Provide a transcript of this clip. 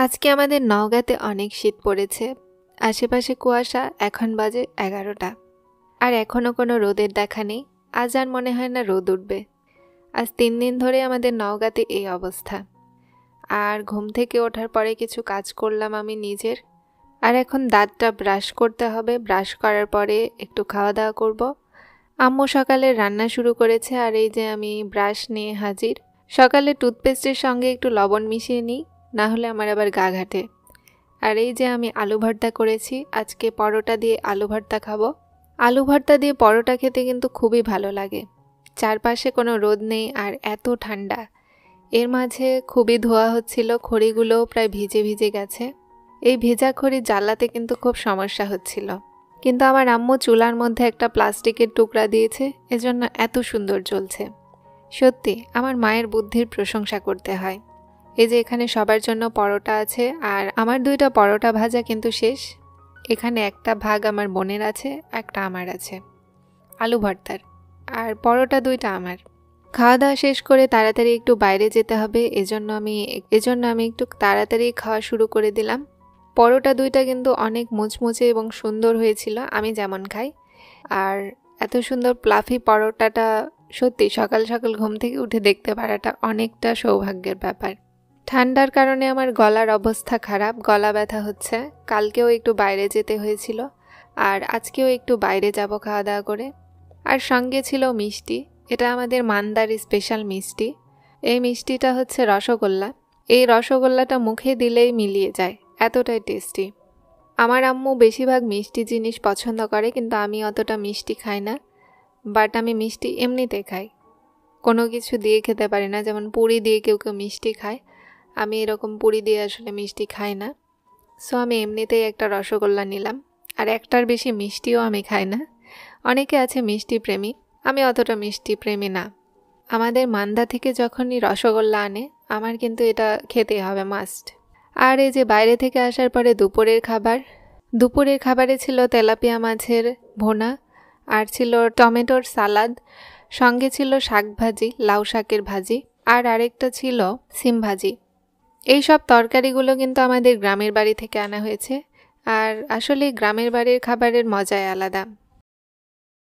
আজকে আমাদের নওগাঁতে অনেক শীত পড়েছে। আশেপাশে কুয়াশা। এখন বাজে 11টা। আর এখনও কোনো রোদের দেখা নেই। আজ আর মনে হয় না রোদ উঠবে। আজ 3 দিন ধরে আমাদের নওগাঁতে এই অবস্থা। আর ঘুম থেকে ওঠার পরে কিছু কাজ করলাম আমি নিজের। আর এখন দাঁতটা ব্রাশ করতে হবে। ব্রাশ করার পরে একটু খাওয়া দাওয়া করব। আম্মু সকালে রান্না শুরু করেছে আর এই যে আমি ব্রাশ নিয়ে হাজির। সকালে টুথপেস্টের সঙ্গে একটু লবণ মিশিয়ে নিই, না হলে আমার আবার গা ঘাটে। আর এই যে আমি আলু ভর্তা করেছি। আজকে পরোটা দিয়ে আলু ভর্তা খাবো। আলু ভর্তা দিয়ে পরোটা খেতে কিন্তু খুবই ভালো লাগে। চারপাশে কোনো রোদ নেই আর এত ঠান্ডা। এর মাঝে খুবই ধোয়া হচ্ছিল, খড়িগুলোও প্রায় ভিজে ভিজে গেছে। এই ভেজা খড়ি জ্বালাতে কিন্তু খুব সমস্যা হচ্ছিল, কিন্তু আমার আম্মু চুলার মধ্যে একটা প্লাস্টিকের টুকরা দিয়েছে, এজন্য এত সুন্দর জ্বলছে। সত্যি আমার মায়ের বুদ্ধির প্রশংসা করতে হয়। এই যে এখানে সবার জন্য পরোটা আছে, আর আমার 2টা পরোটা ভাজা কিন্তু শেষ। এখানে একটা ভাগ আমার বোনের আছে, একটা আমার আছে আলু ভর্তার, আর পরোটা 2টা আমার। খাওয়া দাওয়া শেষ করে তাড়াতাড়ি একটু বাইরে যেতে হবে, এজন্য আমি একটু তাড়াতাড়ি খাওয়া শুরু করে দিলাম। পরোটা 2টা কিন্তু অনেক মুচমুচে এবং সুন্দর হয়েছিল, আমি যেমন খাই। আর এত সুন্দর প্লাফি পরোটাটা সত্যি সকাল সকাল ঘুম থেকে উঠে দেখতে পারাটা অনেকটা সৌভাগ্যের ব্যাপার। ঠান্ডার কারণে আমার গলার অবস্থা খারাপ, গলা ব্যথা হচ্ছে। কালকেও একটু বাইরে যেতে হয়েছিল, আর আজকেও একটু বাইরে যাব খাওয়া দাওয়া করে। আর সঙ্গে ছিল মিষ্টি। এটা আমাদের মান্দার স্পেশাল মিষ্টি। এই মিষ্টিটা হচ্ছে রসগোল্লা। এই রসগোল্লাটা মুখে দিলেই মিলিয়ে যায়, এতটাই টেস্টি। আমার আম্মু বেশিরভাগ মিষ্টি জিনিস পছন্দ করে, কিন্তু আমি অতটা মিষ্টি খাই না। বাট আমি মিষ্টি এমনিতে খাই, কোনো কিছু দিয়ে খেতে পারি না। যেমন পুরি দিয়ে কেউ কেউ মিষ্টি খায়, আমি এরকম পুরি দিয়ে আসলে মিষ্টি খাই না। সো আমি এমনিতেই একটা রসগোল্লা নিলাম। আর একটার বেশি মিষ্টিও আমি খাই না। অনেকে আছে মিষ্টি প্রেমী, আমি অতটা মিষ্টি প্রেমী না। আমাদের মান্দা থেকে যখনই রসগোল্লা আনে, আমার কিন্তু এটা খেতে হবে মাস্ট। আর এই যে বাইরে থেকে আসার পরে দুপুরের খাবারে ছিল তেলাপিয়া মাছের ভোনা, আর ছিল টমেটোর সালাদ, সঙ্গে ছিল শাক ভাজি, লাউ শাকের ভাজি, আর আরেকটা ছিল সিম ভাজি। এই সব তরকারিগুলো কিন্তু আমাদের গ্রামের বাড়ি থেকে আনা হয়েছে। আর আসলে গ্রামের বাড়ির খাবারের মজাই আলাদা।